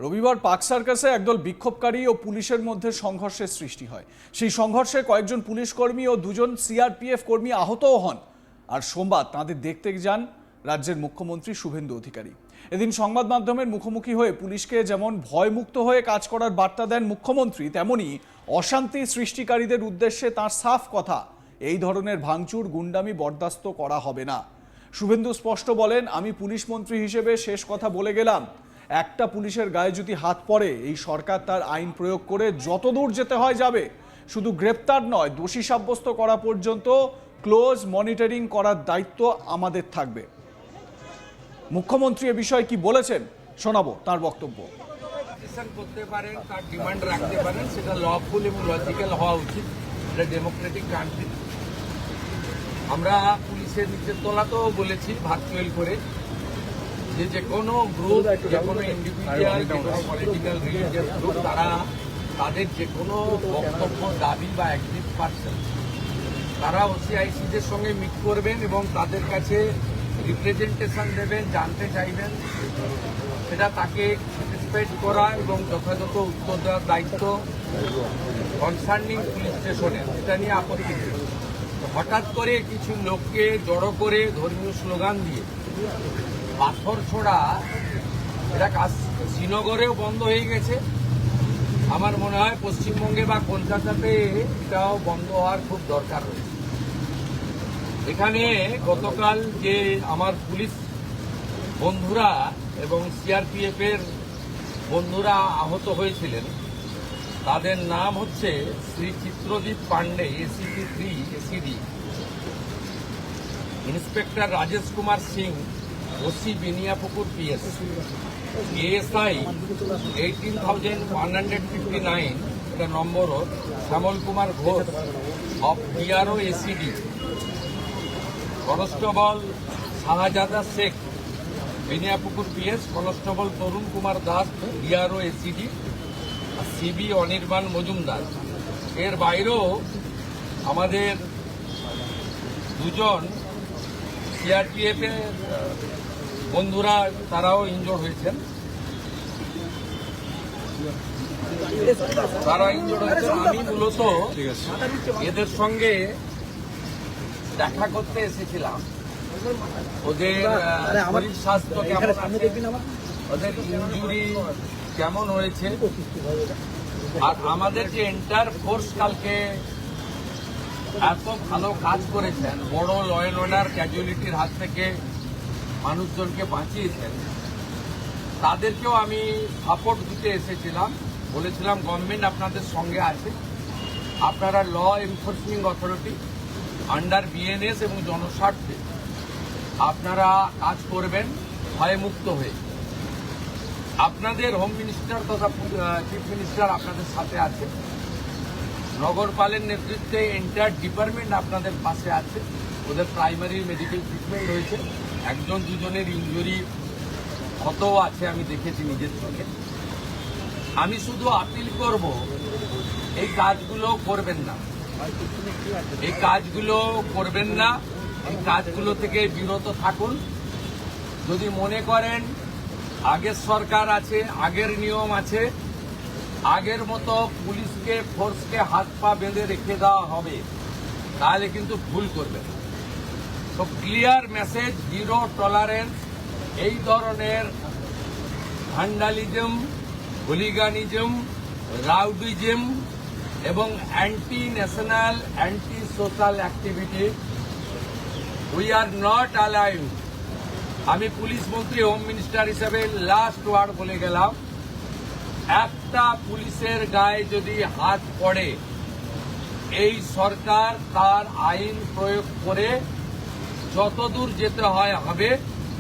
রবিবার পার্ক সার্কাসে একদল বিক্ষোভকারী ও পুলিশের মধ্যে সংঘর্ষের সৃষ্টি হয়। সেই সংঘর্ষে কয়েকজন পুলিশ কর্মী ও দুজন সিআরপিএফ কর্মী আহতও হন। আর সোমবার তাঁদের দেখতে যান রাজ্যের মুখ্যমন্ত্রী শুভেন্দু অধিকারী। এদিন সংবাদ মাধ্যমের মুখোমুখি হয়ে পুলিশকে যেমন ভয়মুক্ত হয়ে কাজ করার বার্তা দেন মুখ্যমন্ত্রী, তেমনি অশান্তি সৃষ্টিকারীদের উদ্দেশ্যে তাঁর সাফ কথা, এই ধরনের ভাঙচুর গুন্ডামি বরদাস্ত করা হবে না। শুভেন্দু স্পষ্ট বলেন, আমি পুলিশ মন্ত্রী হিসেবে শেষ কথা বলে গেলাম। একটা পুলিশের গায়ে যদি হাত পড়ে এই সরকার তার আইন প্রয়োগ করে যতদূর যেতে হয় যাবে। শুধু গ্রেপ্তার নয়, দোষী সাব্যস্ত করা পর্যন্ত ক্লোজ মনিটরিং করার দায়িত্ব আমাদের থাকবে। মুখ্যমন্ত্রী এ বিষয়ে কি বলেছেন শোনাবো তার বক্তব্য। করতে পারেন, তার ডিমান্ড রাখতে পারেন, সেটা লফুল এবং লজিক্যাল হওয়া উচিত। এটা ডেমোক্রেটিক কান্ট্রি। আমরা পুলিশের নিচের তলাতেও বলেছি ভার্চুয়াল করে যে কোনো গ্রুপ, যে কোনো ইন্ডিভিজুয়াল, যে কোনো পলিটিক্যাল রিলিজিয়াস গ্রুপ, তারা তাদের যে কোনো বক্তব্য, দাবি বা অ্যাক্টিভ পারসন, তারা ওসিআইসিদের সঙ্গে মিট করবেন এবং তাদের কাছে রিপ্রেজেন্টেশন দেবেন, জানতে চাইবেন, সেটা তাকে স্যাটিসফাইড করা এবং যথাযথ উত্তর দেওয়ার দায়িত্ব কনসার্নিং পুলিশ স্টেশনের। এটা নিয়ে আপত্তি নেই। হঠাৎ করে কিছু লোককে জড়ো করে ধর্মীয় স্লোগান দিয়ে পাথর ছোড়া, এটা কাজ শ্রীনগরেও বন্ধ হয়ে গেছে। আমার মনে হয় পশ্চিমবঙ্গে বা কলকাতাতে এটাও বন্ধ হওয়ার খুব দরকার রয়েছে। এখানে গতকাল যে আমার পুলিশ বন্ধুরা এবং সিআরপিএফ এর বন্ধুরা আহত হয়েছিলেন, তাদের নাম হচ্ছে Shri Chitradip Pandey, ACP 3 ACD, inspector Rajesh Kumar Singh, OC Beniapukur PS, ASI 18,159 এটা নম্বর, Shyamal Kumar Ghosh of DRO ACD, constable Shahzada Sheikh Beniapukur PS, constable Tarun Kumar Das DRO ACD, CB Anirban Majumdar. এর বাইরেও আমাদের দুজন সিআরপিএফ এর বন্ধুরা, তারাও ইনজোর্ড হয়েছেন। আমি মূলত এদের সঙ্গে দেখা করতে এসেছিলাম, ওদের শরীর স্বাস্থ্য কেমন আছে, ওদের ইনজুরি কেমন হয়েছে। আর আমাদের যে এন্টার ফোর্স কালকে এত ভালো কাজ করেছেন, বড় ল অ্যান্ড অর্ডার ক্যাজুয়ালিটির হাত থেকে মানুষজনকে বাঁচিয়েছেন, তাদেরকেও আমি সাপোর্ট দিতে এসেছিলাম। বলেছিলাম গভর্নমেন্ট আপনাদের সঙ্গে আছে, আপনারা law enforcing authority under BNS এবং জনস্বার্থে আপনারা কাজ করবেন ভয়মুক্ত হয়ে। আপনাদের হোম মিনিস্টার তথা চিফ মিনিস্টার আপনাদের সাথে আছে, নগরপালের নেতৃত্বে এন্টায়ার ডিপার্টমেন্ট আপনাদের পাশে আছে। ওদের প্রাইমারি মেডিকেল ট্রিটমেন্ট হয়েছে, একজন দুজনের ইনজুরি ক্ষতও আছে, আমি দেখেছি নিজের চোখে। আমি শুধু আপিল করব, এই কাজগুলো করবেন না, এই কাজগুলো করবেন না, এই কাজগুলো থেকে বিরত থাকুন। যদি মনে করেন আগের সরকার আছে, আগের নিয়ম আছে, আগের মতো পুলিশকে ফোর্সকে হাত পা বেঁধে রেখে দেওয়া হবে, তাহলে কিন্তু ভুল করবেন। তো ক্লিয়ার মেসেজ, জিরো টলারেন্স এই ধরনের ভ্যান্ডালিজম, হুলিগানিজম, রাউডিজম এবং anti national, anti social activity we are not allowed. আমি পুলিশ মন্ত্রী, হোম মিনিস্টার হিসেবে লাস্ট ওয়ার্ড বলে গেলাম, একটা পুলিশের গায়ে যদি হাত পড়ে এই সরকার তার আইন প্রয়োগ করে যতদূর যেতে হয় হবে।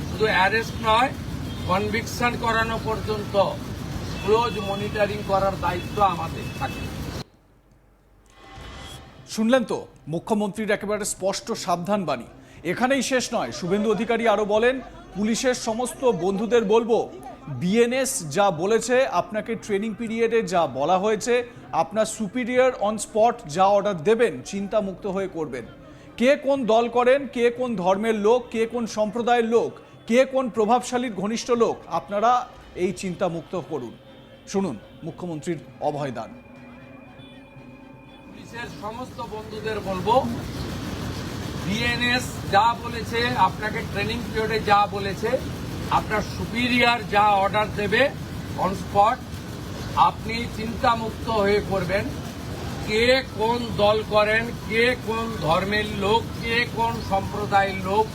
শুধু অ্যারেস্ট নয়, কনভিকশন করানো পর্যন্ত ক্লোজ মনিটরিং করার দায়িত্ব আমাদের থাকে। শুনলেন তো মুখ্যমন্ত্রীর একেবারে স্পষ্ট সাবধান বাণী। এখানেই শেষ নয়, শুভেন্দু অধিকারী আরো বলেন, পুলিশের সমস্ত বন্ধুদের বলবো, বিএনএস যা বলেছে, আপনাকে ট্রেনিং পিরিয়ডে যা বলা হয়েছে, আপনার সুপিরিয়র অন স্পট যা অর্ডার দেবেন চিন্তা মুক্ত হয়ে করবেন। কে কোন দল করেন, কে কোন ধর্মের লোক, কে কোন সম্প্রদায়ের লোক, কে কোন প্রভাবশালীর ঘনিষ্ঠ লোক, আপনারা এই চিন্তা মুক্ত করুন। শুনুন মুখ্যমন্ত্রীর অভয়দান। পুলিশের সমস্ত বন্ধুদের বলবো, বিএনএস যা বলেছে, আপনাকে ট্রেনিং পিরিয়ডে যা বলেছে, আপনার সুপিরিয়র যা অর্ডার দেবে অন স্পট, আপনি চিন্তামুক্ত হয়ে করবেন। কে কোন দল করেন, কে কোন ধর্মের লোক, কে কোন সম্প্রদায়ের লোক,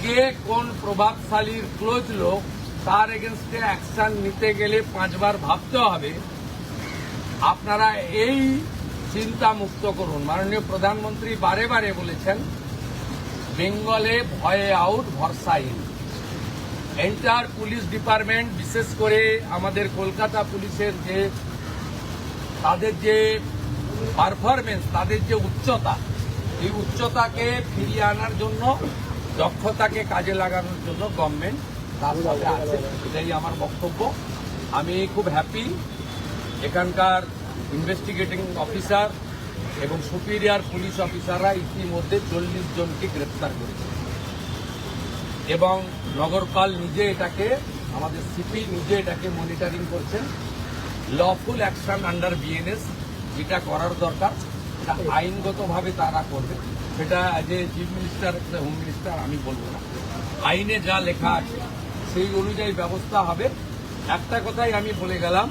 কে কোন প্রভাবশালীর ক্লোজ লোক, তার এগেনস্টে অ্যাকশন নিতে গেলে 5 বার ভাবতে হবে। আপনারা এই চিন্তা মুক্ত করুন। মাননীয় প্রধানমন্ত্রী বারে বারে বলেছেন, বেঙ্গলে ভয়ে আউট ভরসা ইন। এন্টার পুলিশ ডিপার্টমেন্ট, বিশেষ করে আমাদের কলকাতা পুলিশের যে তাদের যে পারফরমেন্স, তাদের যে উচ্চতা, এই উচ্চতাকে ফিরিয়ে আনার জন্য, দক্ষতাকে কাজে লাগানোর জন্য গভর্নমেন্ট তার সাথে আছে। এটাই আমার বক্তব্য। আমি খুব হ্যাপি এখানকার ইনভেস্টিগেটিং অফিসার এবং সুপিরিয়র পুলিশ অফিসাররা ইতিমধ্যে 40 জনকে গ্রেপ্তার করেছে এবং নগরপাল নিজে এটাকে, আমাদের সিপি নিজে এটাকে মনিটরিং করছেন। লফুল অ্যাকশন আন্ডার বিএনএস যেটা করার দরকার, এটা আইনগতভাবে তারা করবে। সেটা as a chief minister, home minister আমি বলবো না। আইনে যা লেখা আছে সেই অনুযায়ী ব্যবস্থা হবে। একটা কথাই আমি বলে গেলাম,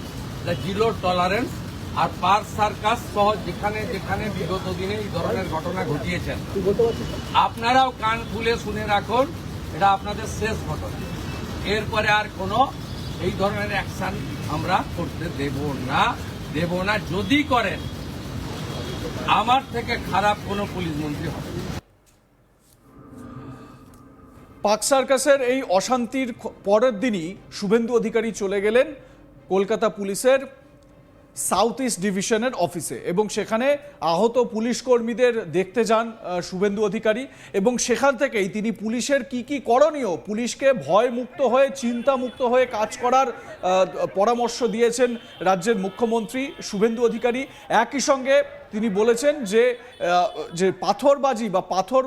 জিরো টলারেন্স। আর পার্ক সার্কাস সহ যেখানে যেখানে বিগত দিনে এই ধরনের ঘটনা ঘটিয়েছেন, আপনারাও কান খুলে শুনে রাখুন, এটা আপনাদের শেষ ঘটনা। এরপরে আর কোনো এই ধরনের অ্যাকশন আমরা করতে দেব না। যদি করেন, আমার থেকে খারাপ কোনো পুলিশ মন্ত্রী হবে। পাক সার্কাসের এই অশান্তির পরের দিনই শুভেন্দু অধিকারী চলে গেলেন কলকাতা পুলিশের সাউথ ইস্ট ডিভিশনের অফিসে এবং সেখানে আহত পুলিশ কর্মীদের দেখতে যান শুভেন্দু অধিকারী এবং সেখান থেকেই তিনি পুলিশের কি করণীয়, পুলিশকে ভয়মুক্ত হয়ে চিন্তামুক্ত হয়ে কাজ করার পরামর্শ দিয়েছেন রাজ্যের মুখ্যমন্ত্রী শুভেন্দু অধিকারী। একই সঙ্গে তিনি বলেছেন যে পাথরবাজি বা পাথর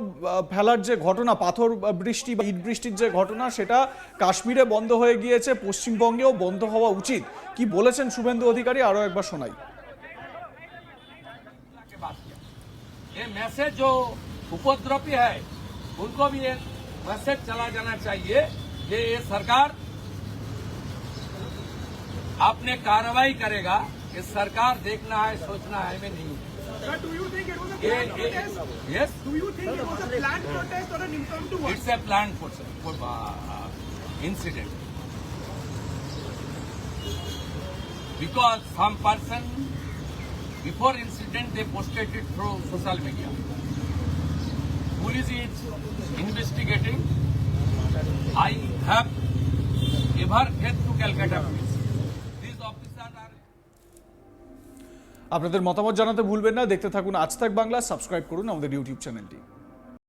ফেলার যে ঘটনা, পাথর বৃষ্টি বা ইট বৃষ্টির যে ঘটনা, সেটা কাশ্মীরে বন্ধ হয়ে গিয়েছে, পশ্চিমবঙ্গেও বন্ধ হওয়া উচিত। কি বলেছেন শুভেন্দু অধিকারী আরো একবার শোনাই। ये मैसेज जो उपद्रवी है उनको भी ये मैसेज चला जाना चाहिए कि ये सरकार आपने कार्रवाई करेगा। ये सरकार देखना है, सोचना है में नहीं। But do you think it was a planned protest? Yes, Do you think it was a planned protest or an impromptu one? it's a planned incident. Because some person before incident they posted it through social media. Police is investigating. I have ever faith to Calcutta police. These officers are. আপনাদের মতামত জানাতে ভুলবেন না। দেখতে থাকুন আজ তাক Bangla, subscribe করুন আমাদের ইউটিউব চ্যানেলটি।